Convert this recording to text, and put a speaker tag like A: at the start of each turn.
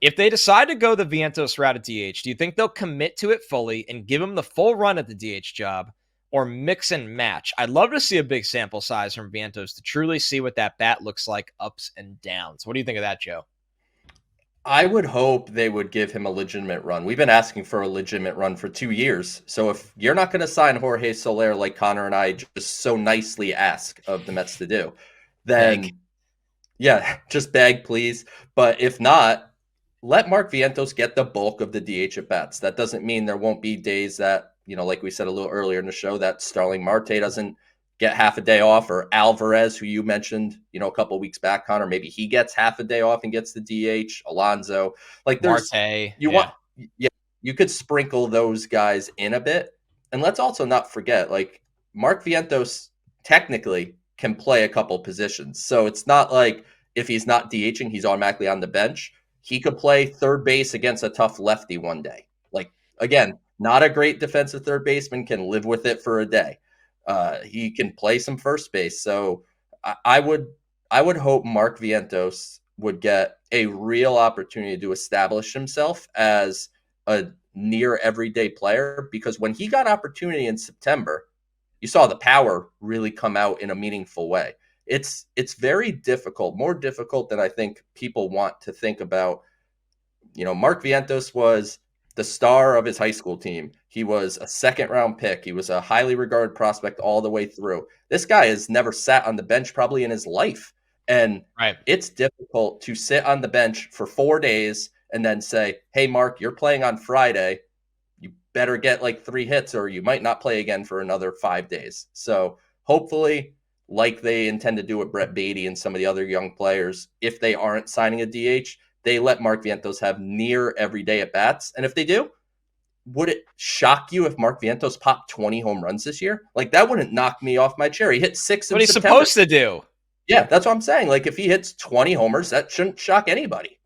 A: If they decide to go the Vientos route at DH, do you think they'll commit to it fully and give him the full run at the DH job, or mix and match? I'd love to see a big sample size from Vientos to truly see what that bat looks like ups and downs. What do you think of that, Joe?
B: I would hope they would give him a legitimate run. We've been asking for a legitimate run for 2 years. So if you're not going to sign Jorge Soler like Connor and I just so nicely ask of the Mets to do,
A: Beg.
B: then yeah, just beg, please. But if not, let Mark Vientos get the bulk of the DH at bats. That doesn't mean there won't be days that, like we said a little earlier in the show, that Starling Marte doesn't get half a day off, or Alvarez, who you mentioned, a couple of weeks back, Connor, maybe he gets half a day off and gets the DH. Alonso, like
A: Marte,
B: you
A: yeah.
B: want, yeah, you could sprinkle those guys in a bit. And let's also not forget, like, Mark Vientos technically can play a couple positions. So it's not like if he's not DHing, he's automatically on the bench. He could play third base against a tough lefty one day. Like, again, not a great defensive third baseman, can live with it for a day. He can play some first base. So I would hope Mark Vientos would get a real opportunity to establish himself as a near everyday player, because when he got opportunity in September, you saw the power really come out in a meaningful way. It's very difficult, more difficult than I think people want to think about. Mark Vientos was the star of his high school team. He was a second round pick. He was a highly regarded prospect all the way through. This guy has never sat on the bench probably in his life. And
A: Right.
B: it's difficult to sit on the bench for 4 days and then say, hey, Mark, you're playing on Friday. You better get like 3 hits or you might not play again for another 5 days. So hopefully, like they intend to do with Brett Beatty and some of the other young players, if they aren't signing a DH, they let Mark Vientos have near every day at bats. And if they do, would it shock you if Mark Vientos popped 20 home runs this year? Like, that wouldn't knock me off my chair. He hit 6
A: What
B: in
A: he's
B: September.
A: supposed to do.
B: Yeah, that's what I'm saying. Like, if he hits 20 homers, that shouldn't shock anybody.